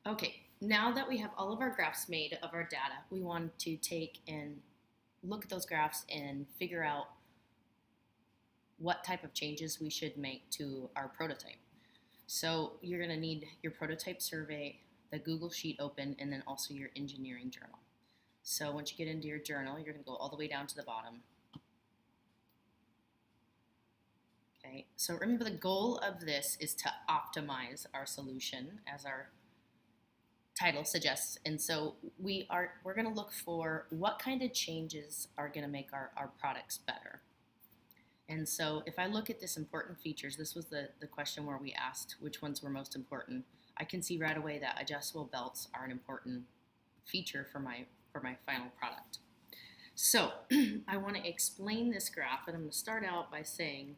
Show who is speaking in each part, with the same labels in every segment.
Speaker 1: Okay, now that we have all of our graphs made of our data, we want to take and look at those graphs and figure out what type of changes we should make to our prototype. So you're going to need your prototype survey, the Google Sheet open, and then also your engineering journal. So once you get into your journal, you're going to go all the way down to the bottom. Okay, so remember the goal of this is to optimize our solution, as our title suggests. And so we're going to look for what kind of changes are going to make our products better. And so if I look at this important features, this was the question where we asked which ones were most important. I can see right away that adjustable belts are an important feature for my final product. So I want to explain this graph, and I'm going to start out by saying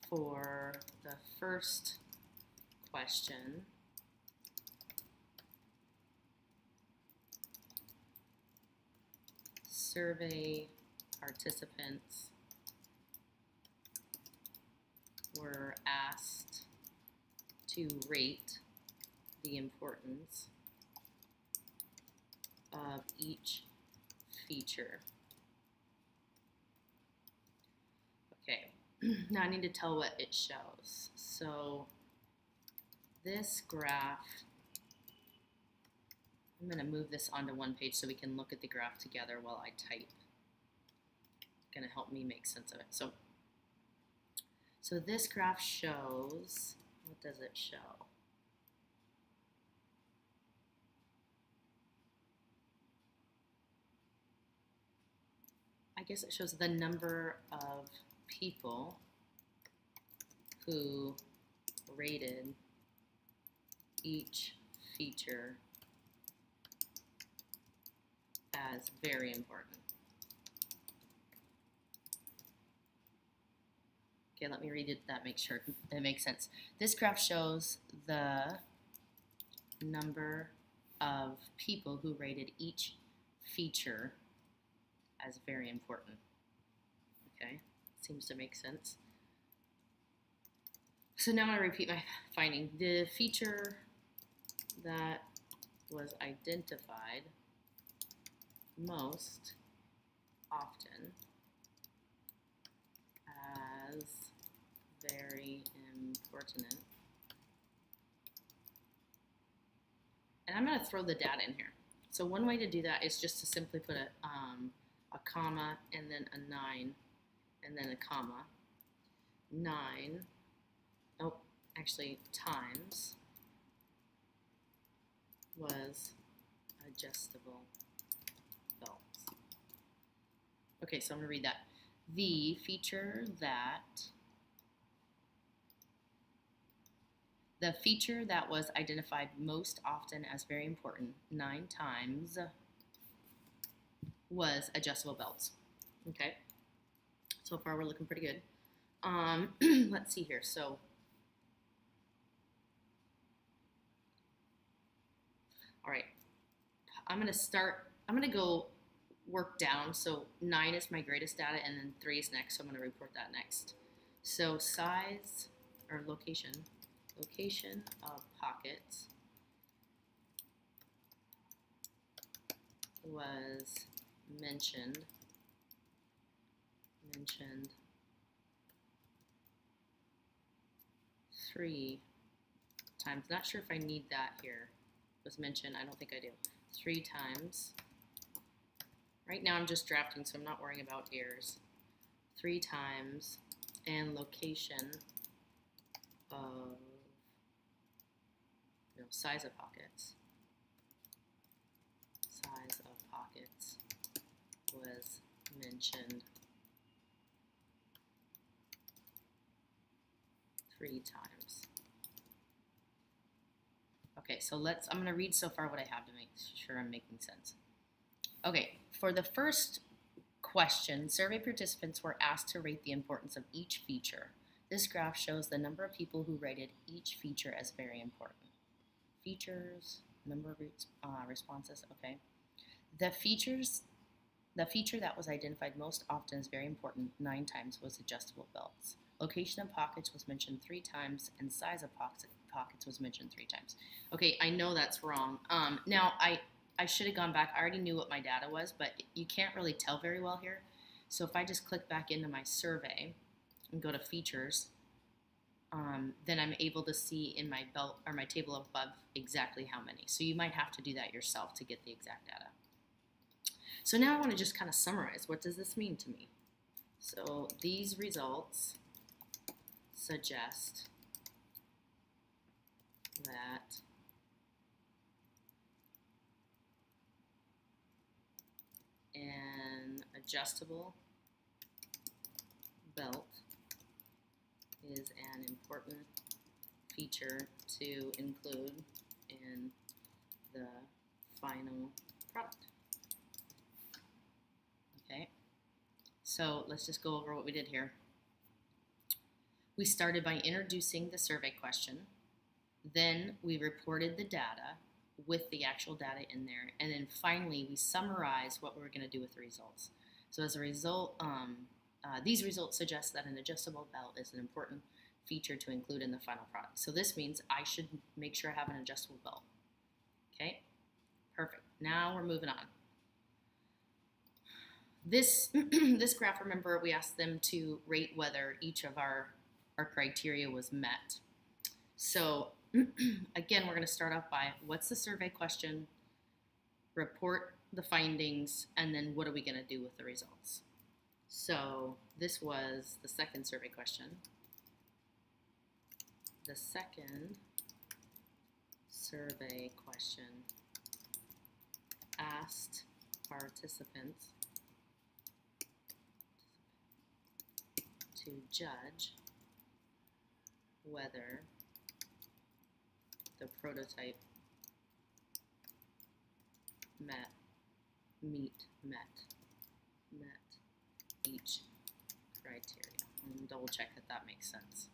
Speaker 1: for the first question, survey participants were asked to rate the importance of each feature. Okay, now I need to tell what it shows. So this graph, I'm going to move this onto one page so we can look at the graph together while I type. It's going to help me make sense of it. So this graph shows, what does it show? I guess it shows the number of people who rated each feature as very important. Okay, let me read it, that makes sure it makes sense. This graph shows the number of people who rated each feature as very important. Okay, seems to make sense. So now I'm going to repeat my finding. The feature that was identified most often as very important. And I'm going to throw the data in here. So one way to do that is just to simply put a comma and then a 9 and then a comma. 9, oh, actually times was adjustable belts. Okay, so I'm going to read that. The feature that was identified most often as very important 9 times was adjustable belts. Okay, so far we're looking pretty good. Let's see here. So all right, I'm going to go work down. So 9 is my greatest data, and then 3 is next, so I'm going to report that next. So size or location of pockets was mentioned 3 times. Not sure if I need that here. Was mentioned, I don't think I do. 3 times. Right now I'm just drafting, so I'm not worrying about errors. 3 times, and location of size of pockets. Size of pockets was mentioned 3 times. Okay, so I'm going to read so far what I have to make sure I'm making sense. Okay, for the first question, survey participants were asked to rate the importance of each feature. This graph shows the number of people who rated each feature as very important. Features, number of responses, okay. The feature that was identified most often as very important 9 times was adjustable belts. Location of pockets was mentioned 3 times, and size of pockets was mentioned 3 times. Okay, I know that's wrong. Now, I should have gone back. I already knew what my data was, but you can't really tell very well here. So if I just click back into my survey and go to features, then I'm able to see in my belt or my table above exactly how many. So you might have to do that yourself to get the exact data. So now I want to just kind of summarize. What does this mean to me? So these results suggest that an adjustable belt is an important feature to include in the final product. Okay, so let's just go over what we did here. We started by introducing the survey question, then we reported the data with the actual data in there, and then finally we summarized what we were going to do with the results. So as a result, these results suggest that an adjustable belt is an important feature to include in the final product. So this means I should make sure I have an adjustable belt. Okay, perfect. Now we're moving on. This graph, remember, we asked them to rate whether each of our criteria was met. So again, we're going to start off by what's the survey question, report the findings, and then what are we going to do with the results. So this was the second survey question. The second survey question asked participants to judge whether the prototype met each criteria. And double check that that makes sense.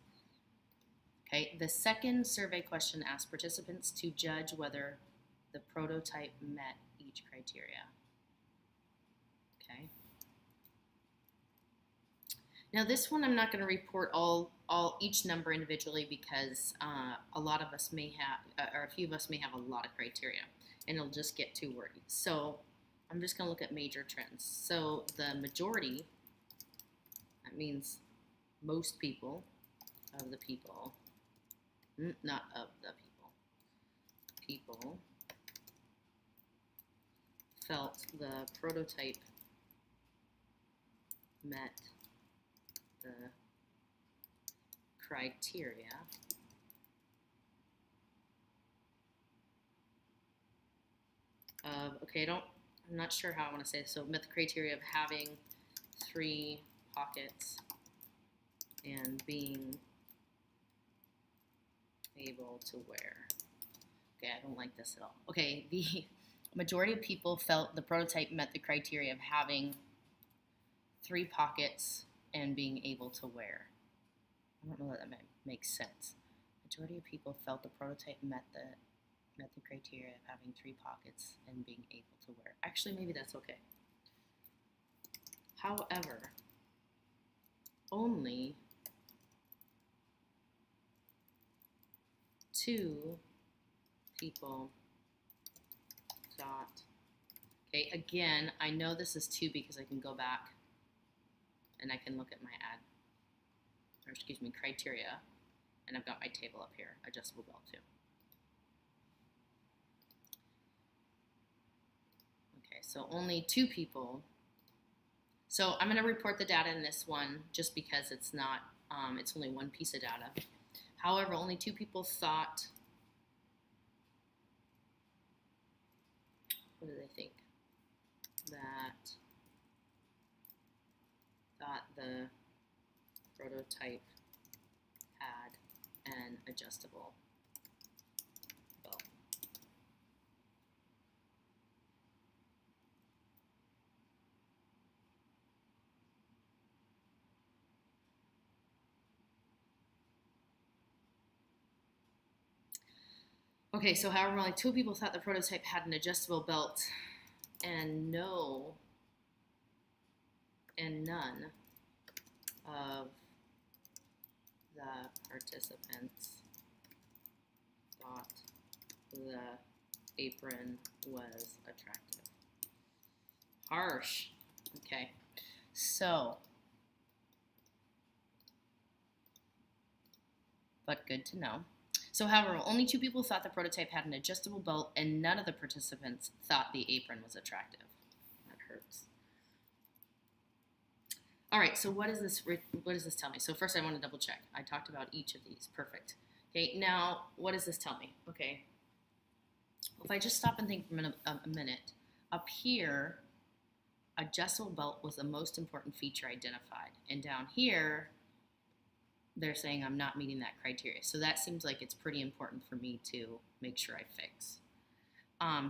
Speaker 1: Okay, the second survey question asked participants to judge whether the prototype met each criteria. Okay. Now this one I'm not going to report each number individually because a lot of us may have, or a few of us may have a lot of criteria, and it'll just get too wordy. So I'm just going to look at major trends. So the majority, that means most people of the people, not of the people felt the prototype met the criteria of, okay, I'm not sure how I want to say this. So met the criteria of having 3 pockets and being able to wear. Okay, I don't like this at all. Okay, the majority of people felt the prototype met the criteria of having 3 pockets and being able to wear. I don't know that makes sense. Majority of people felt the prototype met the criteria of having 3 pockets and being able to wear. Actually, maybe that's okay. However, only 2 people thought, okay, again, I know this is 2 because I can go back and I can look at my criteria, and I've got my table up here, adjustable belt 2. Okay, so only 2 people. So I'm going to report the data in this one just because it's not, it's only one piece of data. However, only 2 people thought, what do they think? Thought the prototype had an adjustable belt. Okay, so however, only 2 people thought the prototype had an adjustable belt, and none of the participants thought the apron was attractive. Harsh. Okay. So, but good to know. So, however, only 2 people thought the prototype had an adjustable belt, and none of the participants thought the apron was attractive. That hurts. All right, so what does this tell me? So first I want to double check. I talked about each of these. Perfect. Okay, now what does this tell me? Okay, if I just stop and think for a minute, up here, adjustable belt was the most important feature identified. And down here, they're saying I'm not meeting that criteria. So that seems like it's pretty important for me to make sure I fix.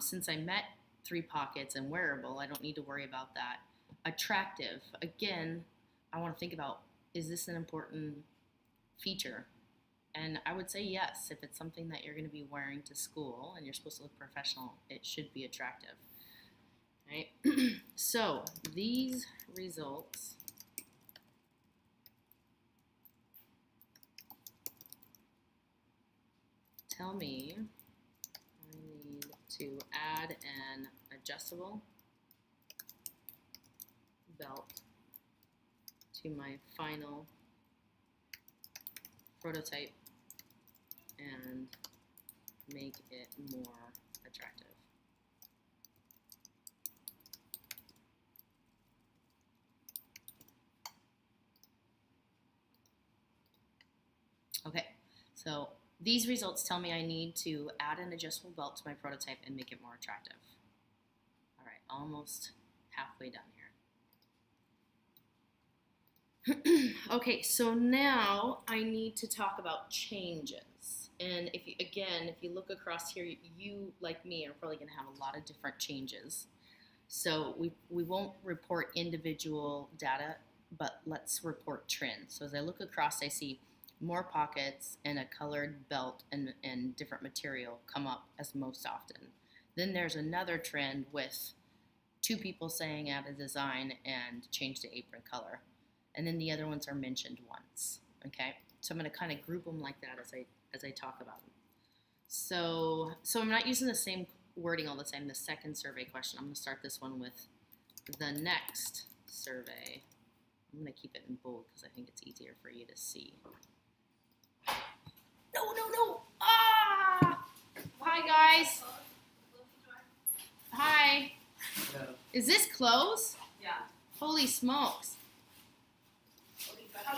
Speaker 1: Since I met 3 pockets and wearable, I don't need to worry about that. Attractive, again, I want to think about, is this an important feature? And I would say yes. If it's something that you're going to be wearing to school and you're supposed to look professional, it should be attractive. Right? So these results tell me I need to add an adjustable belt to my final prototype and make it more attractive. Okay, so these results tell me I need to add an adjustable belt to my prototype and make it more attractive. All right, almost halfway done here. Okay, so now I need to talk about changes. And if you look across here, you, like me, are probably going to have a lot of different changes. So we won't report individual data, but let's report trends. So as I look across, I see more pockets and a colored belt and different material come up as most often. Then there's another trend with 2 people saying add a design and change the apron color. And then the other ones are mentioned once. Okay, so I'm going to kind of group them like that as I talk about them. So I'm not using the same wording all the time. The second survey question, I'm going to start this one with the next survey. I'm going to keep it in bold because I think it's easier for you to see. No! Ah! Hi guys. Hi.
Speaker 2: No.
Speaker 1: Is this close?
Speaker 3: Yeah.
Speaker 1: Holy smokes.